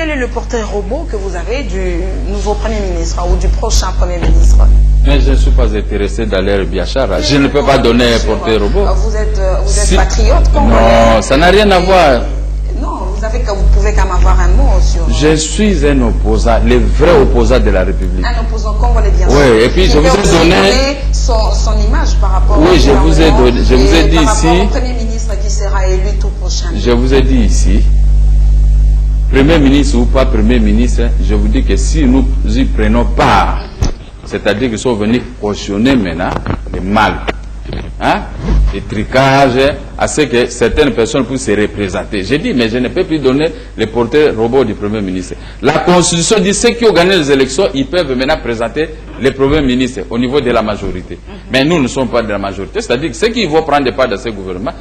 quel est le portrait robot que vous avez du nouveau Premier ministre ou du prochain Premier ministre? Mais je ne suis pas intéressé d'aller Biachara. Je ne peux pas donner un portrait robot. Vous êtes patriote congolais? Non, ça n'a rien à voir. Non, vous pouvez quand même avoir un mot sur... Je suis un opposant, le vrai opposant de la République. Un opposant congolais, bien sûr. Oui, et puis je vous ai donné... son image par rapport... Oui, je vous ai dit ici... Par rapport au Premier ministre qui sera élu tout prochain. Je vous ai dit ici, Premier ministre ou pas Premier ministre, je vous dis que si nous y prenons part, c'est-à-dire qu'ils sont venus cautionner maintenant le mal, hein, les tricages, à ce que certaines personnes puissent se représenter. J'ai dit, mais je ne peux plus donner le portrait robot du Premier ministre. La Constitution dit que ceux qui ont gagné les élections, ils peuvent maintenant présenter le Premier ministre au niveau de la majorité. Mais nous ne sommes pas de la majorité. C'est-à-dire que ceux qui vont prendre part dans ce gouvernement,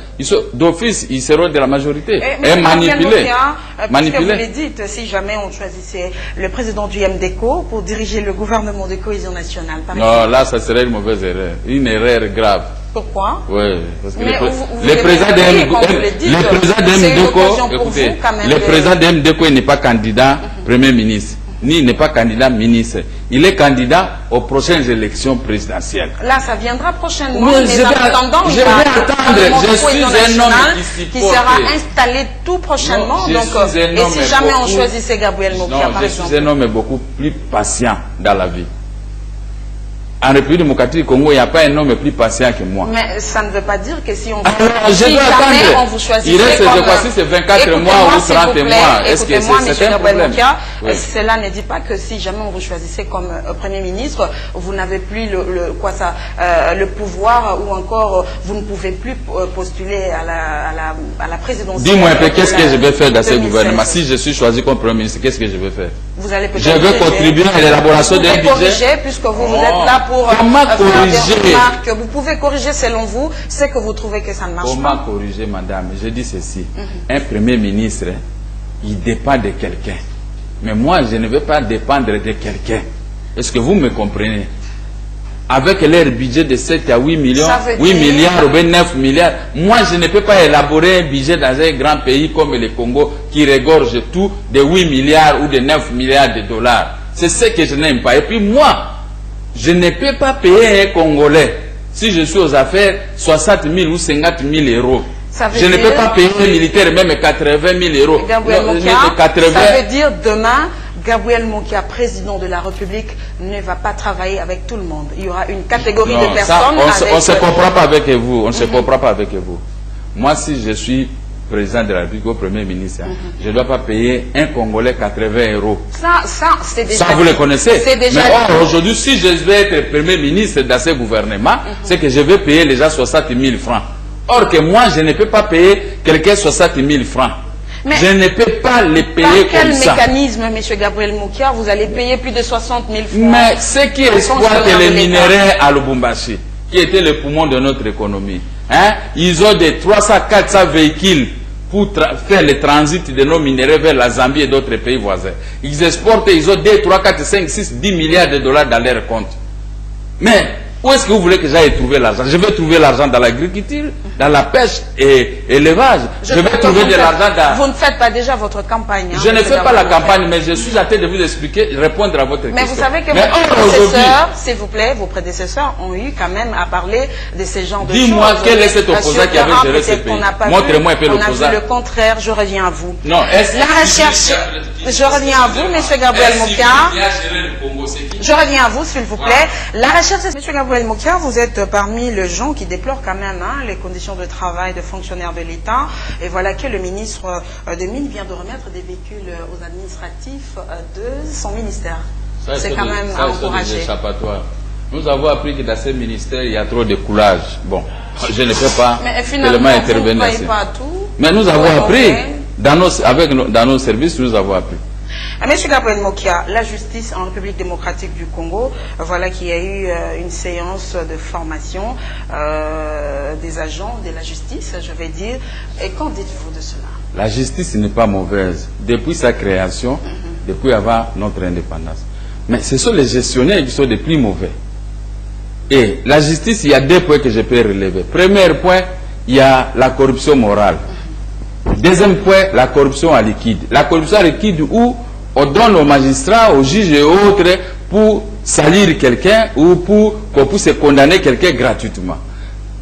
d'office, ils seront de la majorité. Et manipulés. Puisque vous le dites, si jamais on choisissait le président du MDECO pour diriger le gouvernement de cohésion nationale, par exemple. Non, là, ça serait une mauvaise erreur. Une erreur grave. Pourquoi? Oui, parce que le président de MDECO n'est pas candidat Premier ministre, ni n'est pas candidat ministre. Il est candidat aux prochaines élections présidentielles. Là, ça viendra prochainement. Oui, mais en attendant, je vais attendre. Je suis un homme qui sera installé tout prochainement. Non, donc, et si jamais on choisissait Gabriel Mokia, par exemple? Je suis un homme beaucoup plus patient dans la vie. En République démocratique du Congo, il n'y a pas un homme plus patient que moi. Mais ça ne veut pas dire que si on vous choisissait il reste, je crois, si c'est 24 mois ou 30 mois. Est-ce que c'est un problème? Cela ne dit pas que si jamais on vous choisissait comme Premier ministre, vous n'avez plus le pouvoir ou encore vous ne pouvez plus postuler à la présidence. Dis-moi un peu, qu'est-ce que je vais faire dans ce gouvernement? Si je suis choisi comme Premier ministre, qu'est-ce que je vais faire? Vous allez je vais contribuer à l'élaboration d'un budget. Puisque vous êtes là pour faire des remarques. Vous pouvez corriger selon vous ce que vous trouvez que ça ne marche pas. Comment corriger, madame? Je dis ceci. Un Premier ministre, il dépend de quelqu'un. Mais moi, je ne veux pas dépendre de quelqu'un. Est-ce que vous me comprenez? Avec leur budget de 7 à 8 millions, 8 milliards ou 9 milliards, moi, je ne peux pas élaborer un budget dans un grand pays comme le Congo qui regorge tout de 8 milliards ou de 9 milliards de dollars. C'est ce que je n'aime pas. Et puis moi, je ne peux pas payer un Congolais, si je suis aux affaires, 60 000 ou 50 000 euros. Je ne peux pas payer un militaire même 80 000 euros. Gabriel Mokia, ça veut dire demain, Gabriel Mokia, président de la République, ne va pas travailler avec tout le monde. Il y aura une catégorie de personnes. On ne se comprend pas avec vous. On ne se comprend pas avec vous. Moi, si je suis président de la République ou Premier ministre, je ne dois pas payer un Congolais 80 euros. Ça c'est déjà... Ça, vous le connaissez. C'est déjà... Mais aujourd'hui, si je vais être Premier ministre dans ce gouvernement, c'est que je vais payer les gens 60 000 francs. Or que moi, je ne peux pas payer quelqu'un 60 000 francs. Mais je ne peux pas les payer comme ça. Par quel mécanisme, M. Gabriel Mokia, vous allez payer plus de 60 000 francs? Mais ceux qui exploitent les minéraux à Lubumbashi, qui était le poumon de notre économie, hein, ils ont des 300-400 véhicules pour faire le transit de nos minéraux vers la Zambie et d'autres pays voisins. Ils exportent, ils ont 2, 3, 4, 5, 6, 10 milliards de dollars dans leur compte. Mais où est-ce que vous voulez que j'aille trouver l'argent? Je vais trouver l'argent dans l'agriculture, dans la pêche et l'élevage. Je vais trouver de l'argent dans... Vous ne faites pas déjà votre campagne. Je ne fais pas la campagne, mais je suis en train de vous expliquer, répondre à votre question. Mais vous savez que vos prédécesseurs, s'il vous plaît, vos prédécesseurs ont eu quand même à parler de ces genres de choses. Dis-moi, quel est cet opposant qui avait géré ce pays? Montrez-moi un peu l'opposant. On a vu le contraire, je reviens à vous. Non, la recherche... Je reviens à vous, M. Gabriel Mokia. Je reviens à vous, s'il vous plaît. La recherche, M. Gabriel Mokia, vous êtes parmi les gens qui déplorent quand même les conditions de travail de fonctionnaires de l'État. Et voilà que le ministre de Mines vient de remettre des véhicules aux administratifs de son ministère. C'est quand même à encourager. Nous avons appris que dans ce ministère, il y a trop de coulage. Bon, je ne peux pas tellement intervenir. Mais nous avons appris. Dans nos services, nous avons appris. Monsieur Gabriel Mokia, la justice en République démocratique du Congo, voilà qu'il y a eu une séance de formation des agents de la justice, je vais dire. Et qu'en dites-vous de cela? La justice n'est pas mauvaise. Depuis sa création, depuis avant notre indépendance. Mais ce sont les gestionnaires qui sont les plus mauvais. Et la justice, il y a 2 points que je peux relever. Premier point, il y a la corruption morale. Deuxième point, la corruption à liquide. La corruption à liquide où on donne aux magistrats, aux juges et autres pour salir quelqu'un ou pour qu'on puisse condamner quelqu'un gratuitement.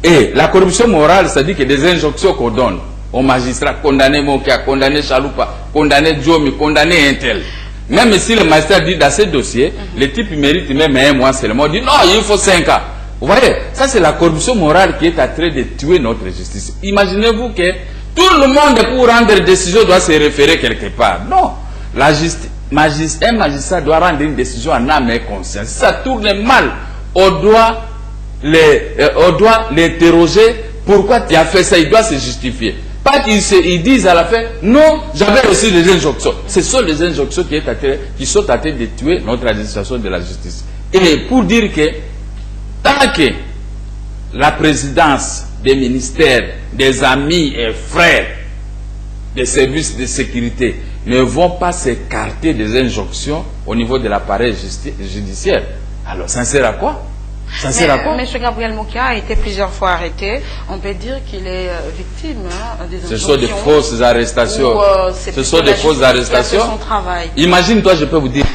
Et la corruption morale, c'est-à-dire que des injonctions qu'on donne aux magistrats, condamner Mokia, condamner Chaloupa, condamner Djomi, condamner un tel. Même si le magistrat dit dans ce dossier, le type mérite même 1 mois seulement, il dit non, il faut 5 ans. Vous voyez, ça c'est la corruption morale qui est en train de tuer notre justice. Imaginez-vous que tout le monde pour rendre une décision doit se référer quelque part. Non, la justice, un magistrat doit rendre une décision en âme et conscience. Si ça tourne mal, on doit l'interroger. Pourquoi tu as fait ça? Il doit se justifier. Pas qu'ils disent à la fin, non, j'avais aussi des injonctions. Ce sont les injonctions qui sont en train de tuer notre administration de la justice. Et pour dire que, tant que la présidence des ministères, des amis et frères des services de sécurité ne vont pas s'écarter des injonctions au niveau de l'appareil judiciaire, alors ça sert à quoi? Ça sert à quoi? M. Gabriel Mokia a été plusieurs fois arrêté. On peut dire qu'il est victime des injonctions. Ce sont des fausses arrestations. Ce sont des fausses arrestations. Son travail. Imagine-toi, je peux vous dire.